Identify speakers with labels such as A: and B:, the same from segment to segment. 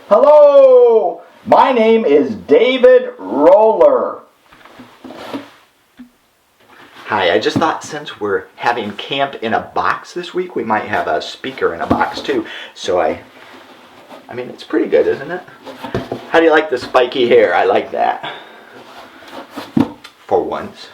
A: Hello, my name is David Roller. Hi, I just thought since we're having camp in a box this week, we might have a speaker in a box too. So I mean, it's pretty good, isn't it? How do you like the spiky hair? I like that. For once.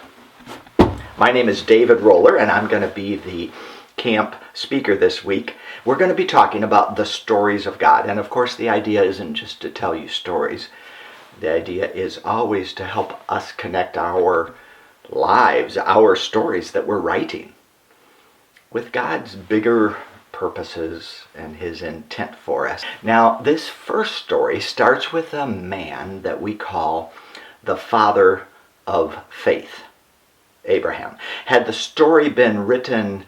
A: My name is David Roller, and I'm going to be the camp speaker this week. We're going to be talking about the stories of God. And of course, the idea isn't just to tell you stories. The idea is always to help us connect our lives, our stories that we're writing, with God's bigger purposes and his intent for us. Now, this first story starts with a man that we call the father of faith, Abraham. Had the story been written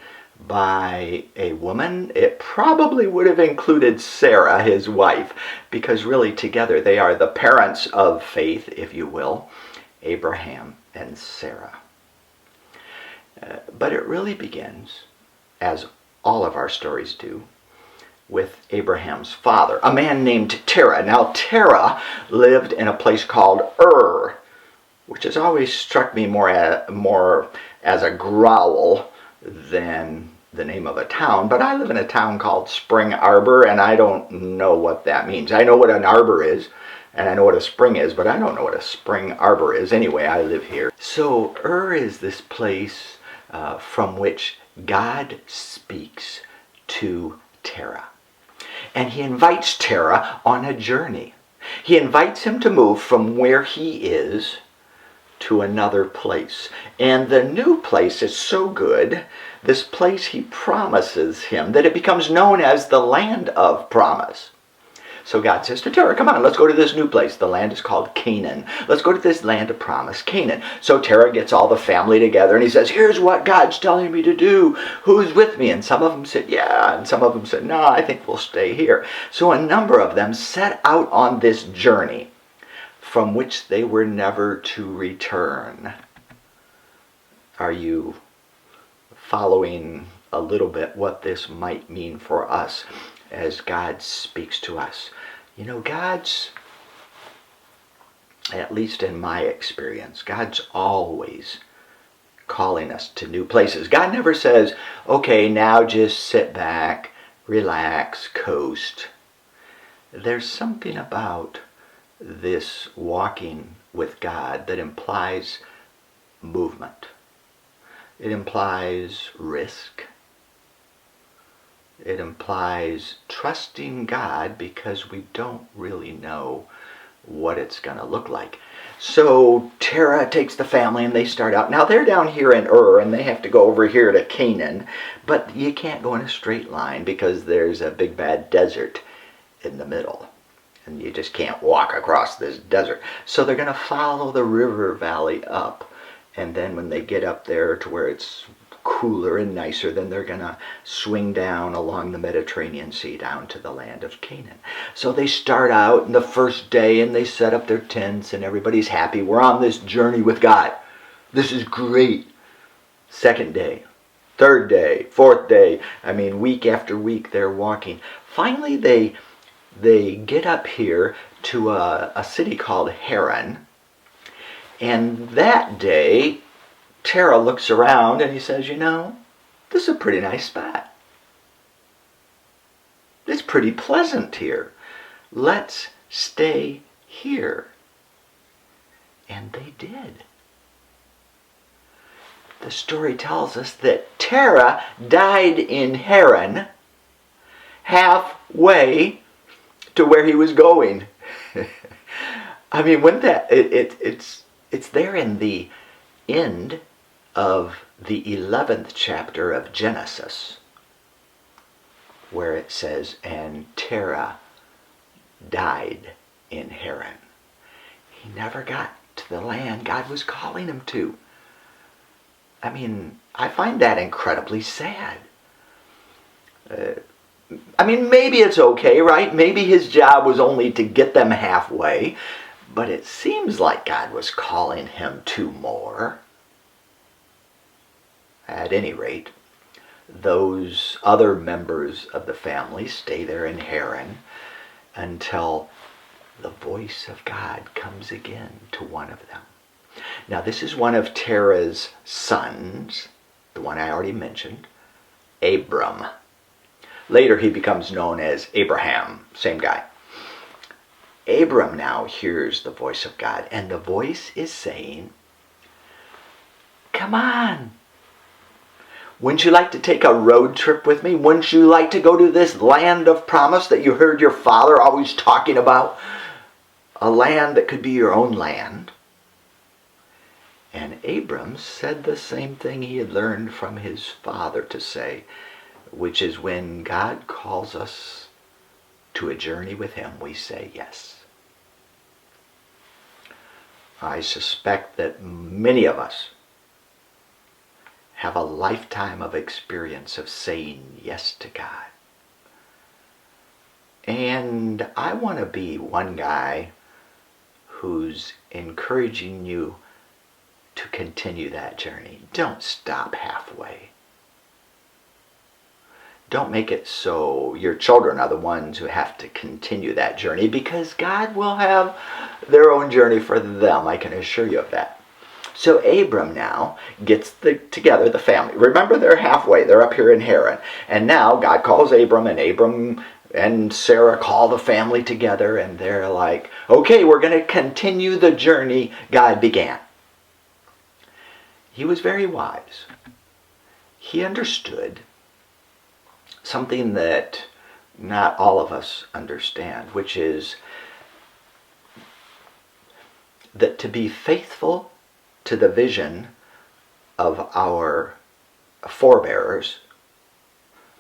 A: by a woman, it probably would have included Sarah, his wife, because really together they are the parents of faith, if you will, Abraham and Sarah. But it really begins, as all of our stories do, with Abraham's father, a man named Terah. Now, Terah lived in a place called Ur, which has always struck me more as a growl than the name of a town. But I live in a town called Spring Arbor, and I don't know what that means. I know what an arbor is, and I know what a spring is, but I don't know what a spring arbor is. Anyway, I live here. So Ur is this place from which God speaks to Terah. And he invites Terah on a journey. He invites him to move from where he is to another place. And the new place is so good, this place he promises him, that it becomes known as the land of promise. So God says to Terah, come on, let's go to this new place. The land is called Canaan. Let's go to this land of promise, Canaan. So Terah gets all the family together and he says, here's what God's telling me to do. Who's with me? And some of them said, yeah. And some of them said, no, I think we'll stay here. So a number of them set out on this journey from which they were never to return. Are you following a little bit what this might mean for us as God speaks to us? You know, God's, at least in my experience, God's always calling us to new places. God never says, okay, now just sit back, relax, coast. There's something about this walking with God that implies movement. It implies risk. It implies trusting God because we don't really know what it's going to look like. So Terah takes the family and they start out. Now they're down here in Ur and they have to go over here to Canaan. But you can't go in a straight line because there's a big bad desert in the middle. And you just can't walk across this desert. So they're going to follow the river valley up. And then when they get up there to where it's cooler and nicer, then they're going to swing down along the Mediterranean Sea down to the land of Canaan. So they start out in the first day and they set up their tents and everybody's happy. We're on this journey with God. This is great. Second day, third day, fourth day. I mean, week after week they're walking. Finally they get up here to a city called Haran. And that day, Terah looks around and he says, you know, this is a pretty nice spot. It's pretty pleasant here. Let's stay here. And they did. The story tells us that Terah died in Haran halfway to where he was going. I mean, when it's there in the end of the 11th chapter of Genesis, where it says, and Terah died in Haran. He never got to the land God was calling him to. I mean, I find that incredibly sad. I mean, maybe it's okay, right? Maybe his job was only to get them halfway, but it seems like God was calling him to more. At any rate, those other members of the family stay there in Haran, until the voice of God comes again to one of them. Now, this is one of Terah's sons, the one I already mentioned, Abram. Later he becomes known as Abraham, same guy. Abram now hears the voice of God, and the voice is saying, come on. Wouldn't you like to take a road trip with me? Wouldn't you like to go to this land of promise that you heard your father always talking about? A land that could be your own land. And Abram said the same thing he had learned from his father to say, which is when God calls us to a journey with him, we say yes. I suspect that many of us have a lifetime of experience of saying yes to God. And I want to be one guy who's encouraging you to continue that journey. Don't stop halfway. Don't make it so your children are the ones who have to continue that journey, because God will have their own journey for them. I can assure you of that. So Abram now gets together the family. Remember, they're halfway. They're up here in Haran. And now God calls Abram, and Abram and Sarah call the family together, and they're like, okay, we're going to continue the journey God began. He was very wise. He understood something that not all of us understand, which is that to be faithful to the vision of our forebearers,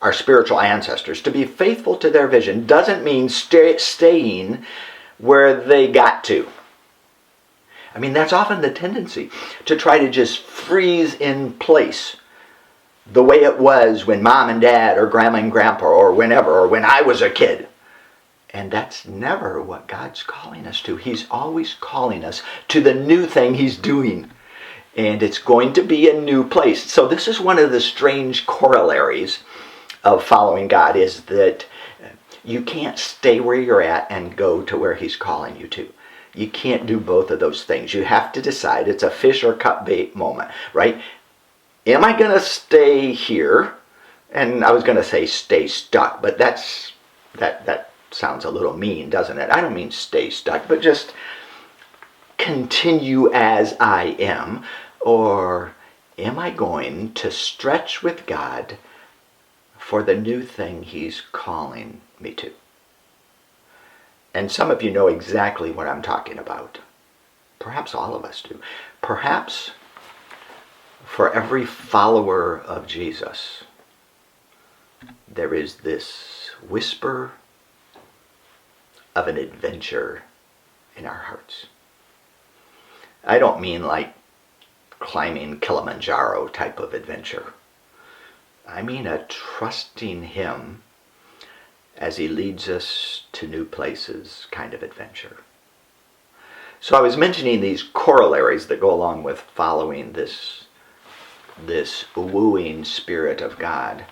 A: our spiritual ancestors, to be faithful to their vision doesn't mean staying where they got to. I mean, that's often the tendency, to try to just freeze in place the way it was when mom and dad or grandma and grandpa or whenever, or when I was a kid. And that's never what God's calling us to. He's always calling us to the new thing he's doing. And it's going to be a new place. So this is one of the strange corollaries of following God, is that you can't stay where you're at and go to where he's calling you to. You can't do both of those things. You have to decide. It's a fish or cut bait moment, right? Am I going to stay here? And I was going to say stay stuck, but that sounds a little mean, doesn't it? I don't mean stay stuck, but just continue as I am. Or am I going to stretch with God for the new thing he's calling me to? And some of you know exactly what I'm talking about. Perhaps all of us do. Perhaps for every follower of Jesus, there is this whisper of an adventure in our hearts. I don't mean like climbing Kilimanjaro type of adventure. I mean a trusting him as he leads us to new places kind of adventure. So I was mentioning these corollaries that go along with following this wooing spirit of God.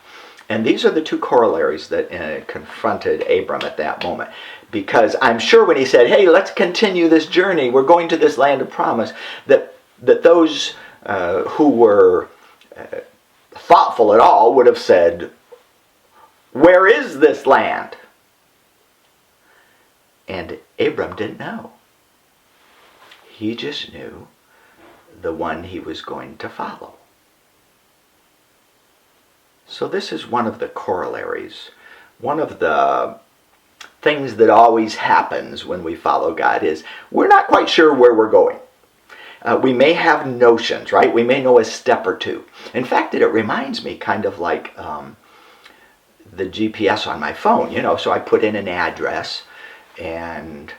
A: And these are the two corollaries that confronted Abram at that moment. Because I'm sure when he said, hey, let's continue this journey, we're going to this land of promise, that those who were thoughtful at all would have said, where is this land? And Abram didn't know. He just knew the one he was going to follow. So this is one of the corollaries. One of the things that always happens when we follow God is we're not quite sure where we're going. We may have notions, right? We may know a step or two. In fact, it reminds me kind of like the GPS on my phone, so I put in an address, and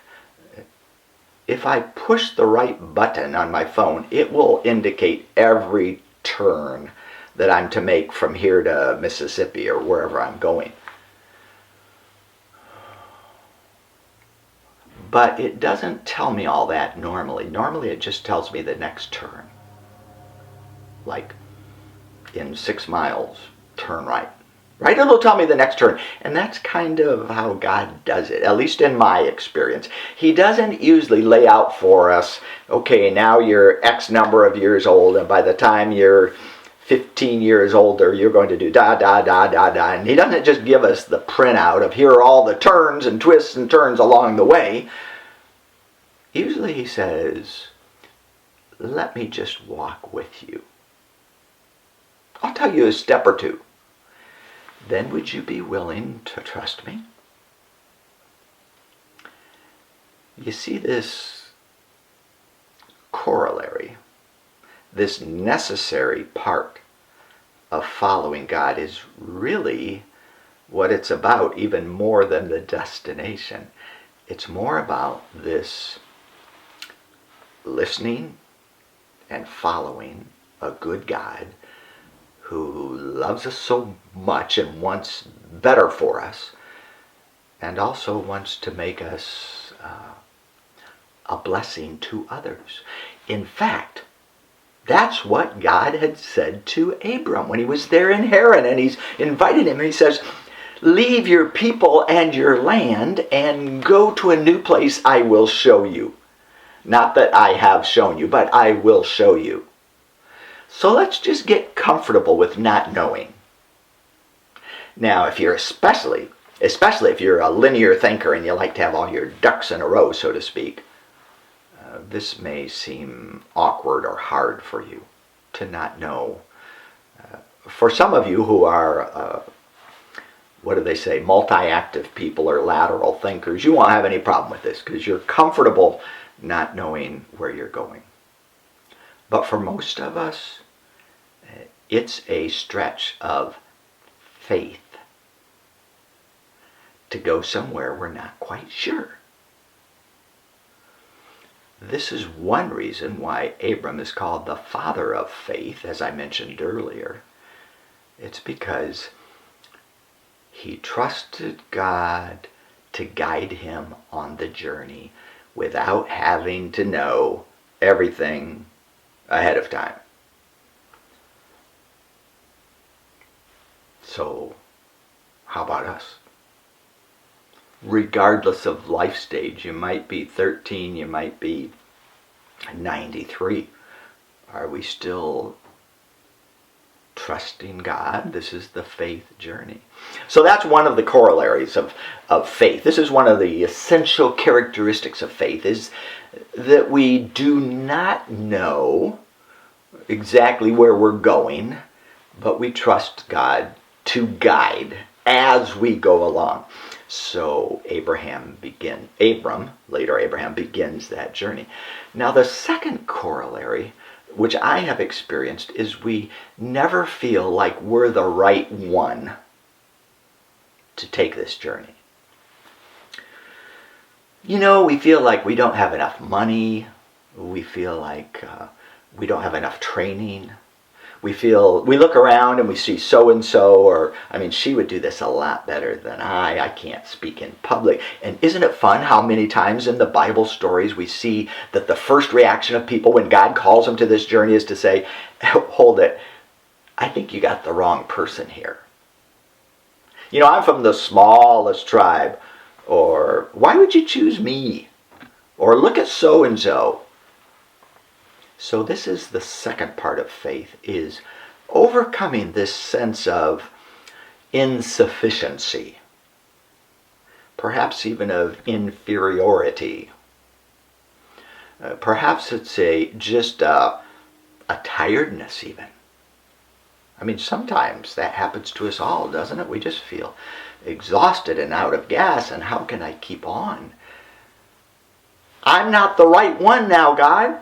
A: if I push the right button on my phone, it will indicate every turn that I'm to make from here to Mississippi or wherever I'm going. But it doesn't tell me all that normally. Normally it just tells me the next turn. Like in 6 miles, turn right. right? It'll tell me the next turn. And that's kind of how God does it, at least in my experience. He doesn't usually lay out for us, okay, now you're X number of years old, and by the time you're 15 years older, you're going to do da, da, da, da, da. And he doesn't just give us the printout of here are all the turns and twists and turns along the way. Usually he says, let me just walk with you. I'll tell you a step or two. Then would you be willing to trust me? You see, this corollary, this necessary part of following God is really what it's about, even more than the destination. It's more about this listening and following a good God who loves us so much and wants better for us, and also wants to make us a blessing to others. In fact, that's what God had said to Abram when he was there in Haran, and he's invited him, and he says, leave your people and your land and go to a new place I will show you. Not that I have shown you, but I will show you. So let's just get comfortable with not knowing. Now, if you're especially if you're a linear thinker and you like to have all your ducks in a row, so to speak, this may seem awkward or hard for you to not know. For some of you who are, what do they say, multi-active people or lateral thinkers, you won't have any problem with this because you're comfortable not knowing where you're going. But for most of us, it's a stretch of faith to go somewhere we're not quite sure. This is one reason why Abram is called the father of faith, as I mentioned earlier. It's because he trusted God to guide him on the journey without having to know everything ahead of time. So, how about us? Regardless of life stage, you might be 13, you might be 93. Are we still trusting God? This is the faith journey. So that's one of the corollaries of faith. This is one of the essential characteristics of faith, is that we do not know exactly where we're going, but we trust God to guide as we go along. So Abram, later Abraham, begins that journey. Now the second corollary, which I have experienced, is we never feel like we're the right one to take this journey. You know, we feel like we don't have enough money. We feel like we don't have enough training. We look around and we see so-and-so, or, I mean, she would do this a lot better than I can't speak in public. And isn't it fun how many times in the Bible stories we see that the first reaction of people when God calls them to this journey is to say, hold it, I think you got the wrong person here. You know, I'm from the smallest tribe, or why would you choose me? Or look at so-and-so. So this is the second part of faith, is overcoming this sense of insufficiency, perhaps even of inferiority. Perhaps it's just a tiredness even. I mean, sometimes that happens to us all, doesn't it? We just feel exhausted and out of gas, and how can I keep on? I'm not the right one now, God.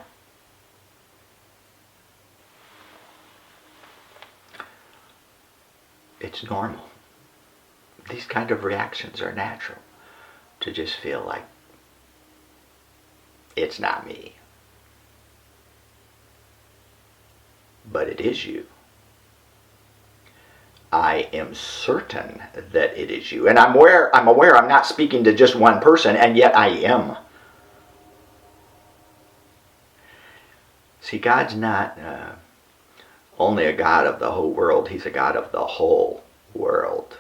A: It's normal. These kind of reactions are natural, to just feel like it's not me. But it is you. I am certain that it is you. And I'm aware I'm not speaking to just one person, and yet I am. See, God's not only a God of the whole world, he's a God of the whole world,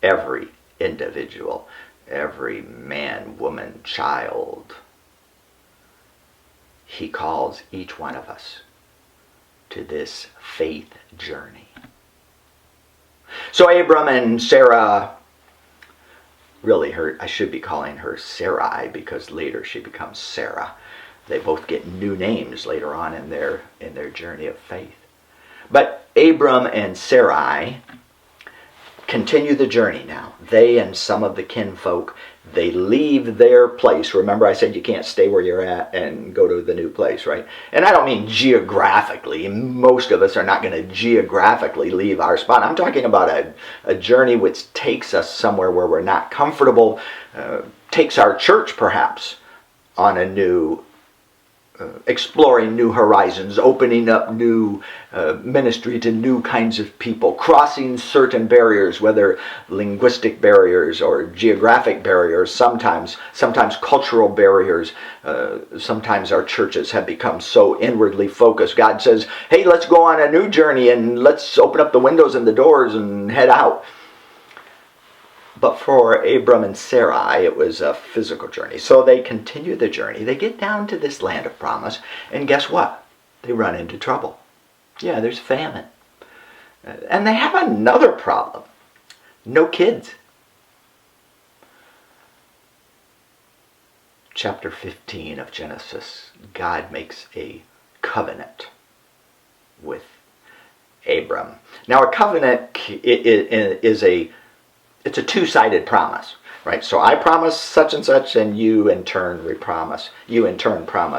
A: every individual, every man, woman, child. He calls each one of us to this faith journey. So Abram and Sarah, really I should be calling her Sarai because later she becomes Sarah. They both get new names later on in their journey of faith. But Abram and Sarai continue the journey now. They and some of the kinfolk, they leave their place. Remember I said you can't stay where you're at and go to the new place, right? And I don't mean geographically. Most of us are not going to geographically leave our spot. I'm talking about a journey which takes us somewhere where we're not comfortable, takes our church perhaps on a new exploring new horizons, opening up new ministry to new kinds of people, crossing certain barriers, whether linguistic barriers or geographic barriers, sometimes cultural barriers. Sometimes our churches have become so inwardly focused. God says, hey, let's go on a new journey and let's open up the windows and the doors and head out. But for Abram and Sarai, it was a physical journey. So they continue the journey. They get down to this land of promise. And guess what? They run into trouble. Yeah, there's famine. And they have another problem. No kids. Chapter 15 of Genesis, God makes a covenant with Abram. Now a covenant it's a two-sided promise, right? So I promise such and such, and you in turn promise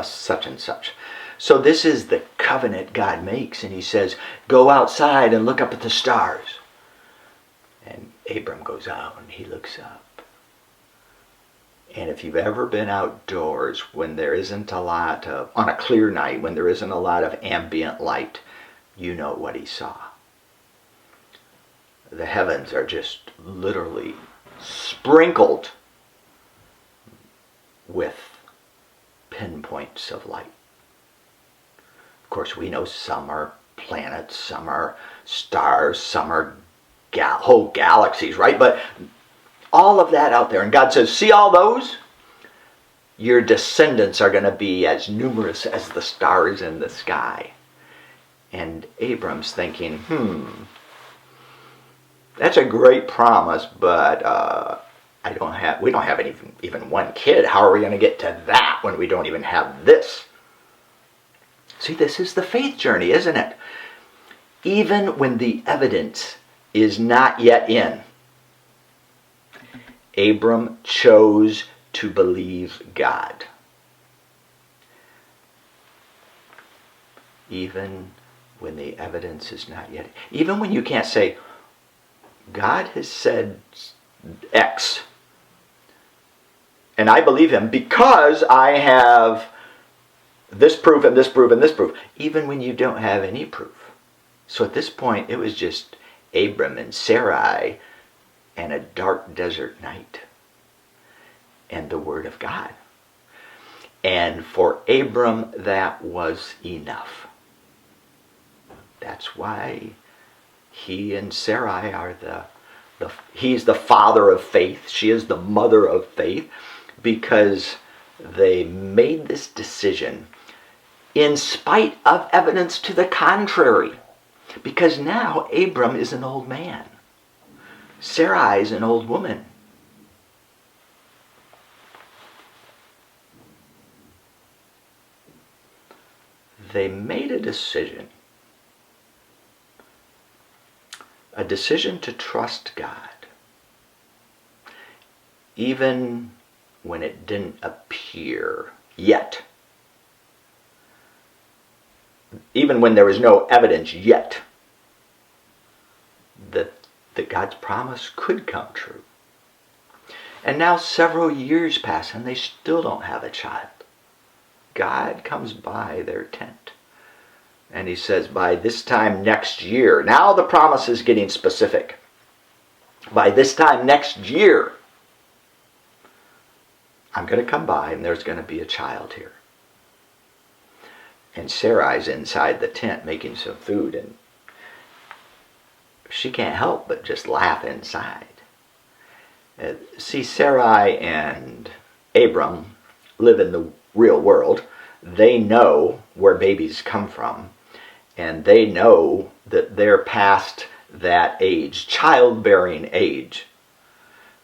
A: such and such. So this is the covenant God makes, and he says, go outside and look up at the stars. And Abram goes out and he looks up. And if you've ever been outdoors when there isn't a lot of, on a clear night, when there isn't a lot of ambient light, you know what he saw. The heavens are just literally sprinkled with pinpoints of light. Of course, we know some are planets, some are stars, some are whole galaxies, right? But all of that out there. And God says, see all those? Your descendants are going to be as numerous as the stars in the sky. And Abram's thinking, that's a great promise, but we don't have even one kid. How are we going to get to that when we don't even have this? See, this is the faith journey, isn't it? Even when the evidence is not yet in, Abram chose to believe God. Even when the evidence is not yet, even when you can't say, God has said X, and I believe him because I have this proof and this proof and this proof, even when you don't have any proof. So at this point, it was just Abram and Sarai and a dark desert night and the Word of God. And for Abram, that was enough. That's why he and Sarai are he's the father of faith. She is the mother of faith, because they made this decision in spite of evidence to the contrary. Because now Abram is an old man. Sarai is an old woman. They made a decision to trust God, even when it didn't appear yet, even when there was no evidence yet that God's promise could come true. And now several years pass and they still don't have a child. God comes by their tent and he says, by this time next year, now the promise is getting specific. By this time next year, I'm going to come by and there's going to be a child here. And Sarai's inside the tent making some food, and she can't help but just laugh inside. See, Sarai and Abram live in the real world. They know where babies come from, and they know that they're past that age, childbearing age.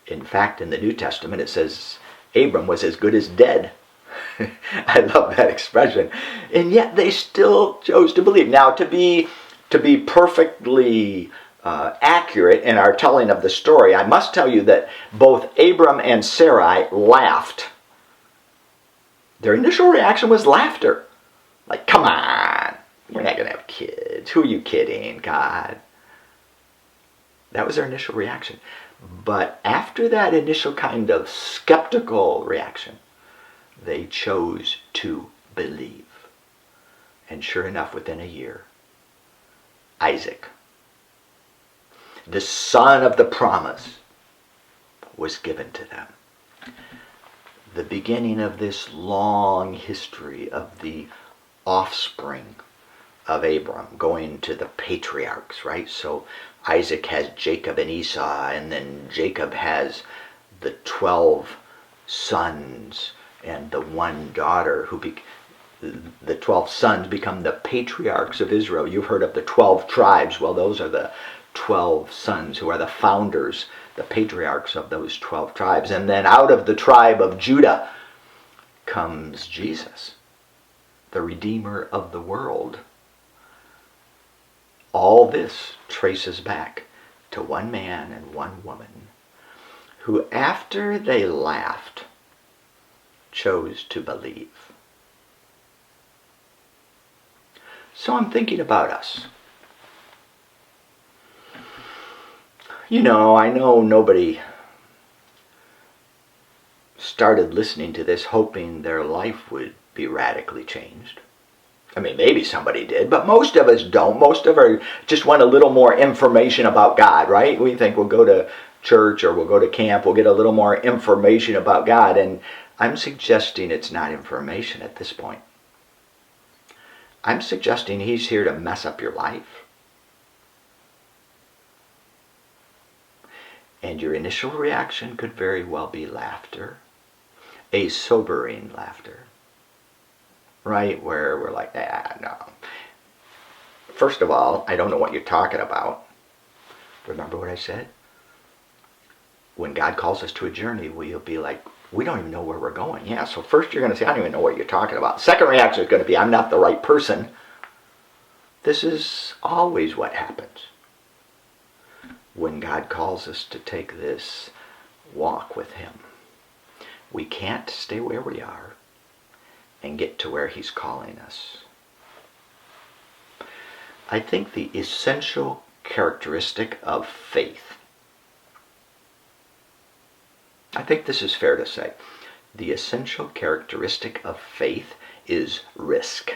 A: In fact, in the New Testament, it says Abram was as good as dead. I love that expression. And yet they still chose to believe. Now, to be perfectly accurate in our telling of the story, I must tell you that both Abram and Sarai laughed. Their initial reaction was laughter. Like, come on, we're not going to have kids. Who are you kidding, God? That was their initial reaction. But after that initial kind of skeptical reaction, they chose to believe. And sure enough, within a year, Isaac, the son of the promise, was given to them. The beginning of this long history of the offspring of Abram, going to the patriarchs, right? So Isaac has Jacob and Esau, and then Jacob has the 12 sons and the one daughter the 12 sons become the patriarchs of Israel. You've heard of the 12 tribes. Well, those are the 12 sons who are the founders, the patriarchs of those 12 tribes. And then out of the tribe of Judah comes Jesus, the Redeemer of the world. All this traces back to one man and one woman who, after they laughed, chose to believe. So I'm thinking about us. You know, I know nobody started listening to this hoping their life would be radically changed. I mean, maybe somebody did, but most of us don't. Most of us just want a little more information about God, right? We think we'll go to church or we'll go to camp, we'll get a little more information about God, and I'm suggesting it's not information at this point. I'm suggesting he's here to mess up your life. And your initial reaction could very well be laughter, a sobering laughter, right? Where we're like, no. First of all, I don't know what you're talking about. Remember what I said? When God calls us to a journey, we'll be like, we don't even know where we're going. Yeah, so first you're going to say, I don't even know what you're talking about. Second reaction is going to be, I'm not the right person. This is always what happens when God calls us to take this walk with him. We can't stay where we are and get to where he's calling us. I think the essential characteristic of faith, I think this is fair to say, the essential characteristic of faith is risk.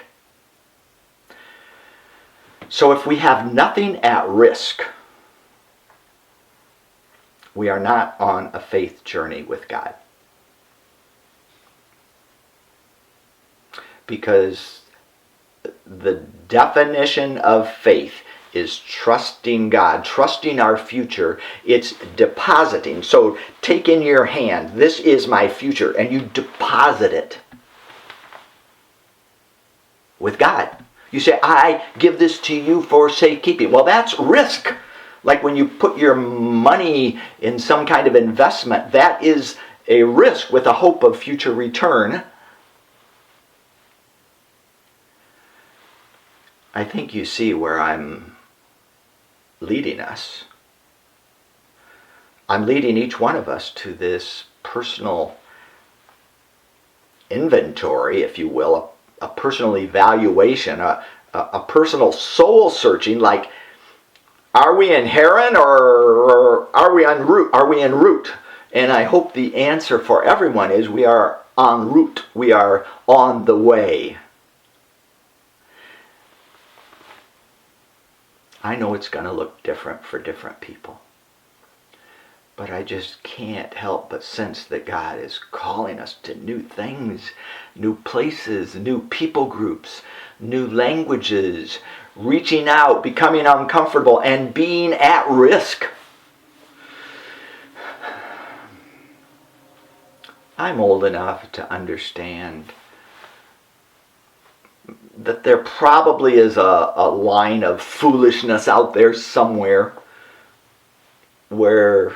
A: So if we have nothing at risk, we are not on a faith journey with God. Because the definition of faith is trusting God, trusting our future. It's depositing. So take in your hand, this is my future, and you deposit it with God. You say, I give this to you for safekeeping. Well, that's risk. Like when you put your money in some kind of investment, that is a risk with a hope of future return. I think you see where I'm leading us. I'm leading each one of us to this personal inventory, if you will, a personal evaluation, a personal soul searching, like, are we in Haran or are we en route? Are we en route? And I hope the answer for everyone is we are en route. We are on the way. I know it's going to look different for different people. But I just can't help but sense that God is calling us to new things, new places, new people groups, new languages, reaching out, becoming uncomfortable, and being at risk. I'm old enough to understand that there probably is a line of foolishness out there somewhere where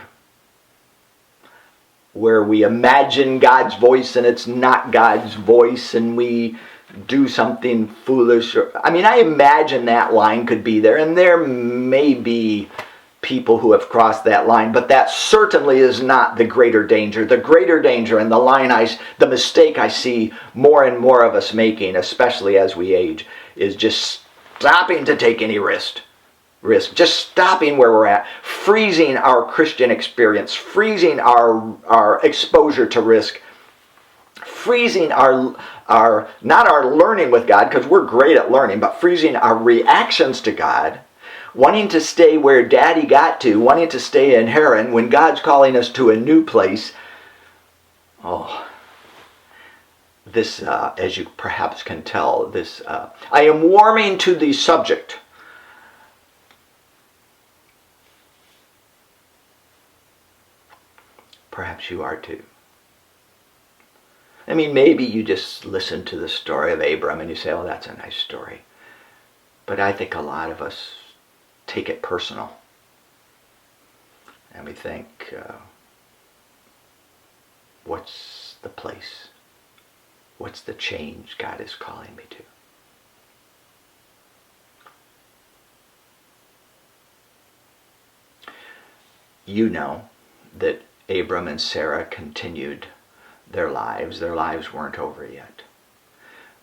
A: we imagine God's voice and it's not God's voice, and we do something foolish. I imagine that line could be there, and there may be people who have crossed that line, but that certainly is not the greater danger. The greater danger, and the mistake I see more and more of us making, especially as we age, is just stopping to take any risk. Just stopping where we're at, freezing our Christian experience, freezing our exposure to risk, freezing our not our learning with God, because we're great at learning, but freezing our reactions to God, wanting to stay where Daddy got to, wanting to stay in Haran when God's calling us to a new place. This, as you perhaps can tell, I am warming to the subject. Perhaps you are too. Maybe you just listen to the story of Abram and you say, oh, that's a nice story. But I think a lot of us take it personal. And we think, what's the place? What's the change God is calling me to? You know that Abram and Sarah continued their lives. Their lives weren't over yet.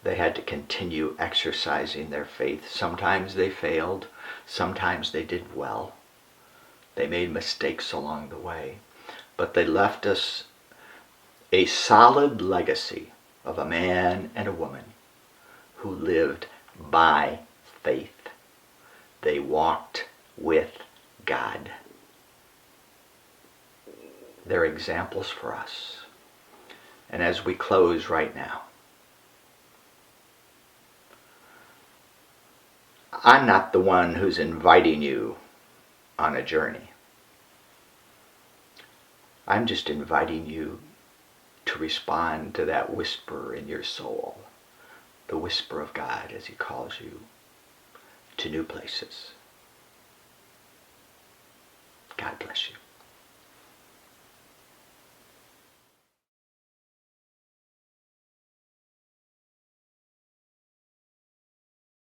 A: They had to continue exercising their faith. Sometimes they failed. Sometimes they did well. They made mistakes along the way. But they left us a solid legacy of a man and a woman who lived by faith. They walked with God. They're examples for us. And as we close right now, I'm not the one who's inviting you on a journey. I'm just inviting you to respond to that whisper in your soul, the whisper of God as He calls you to new places. God bless you.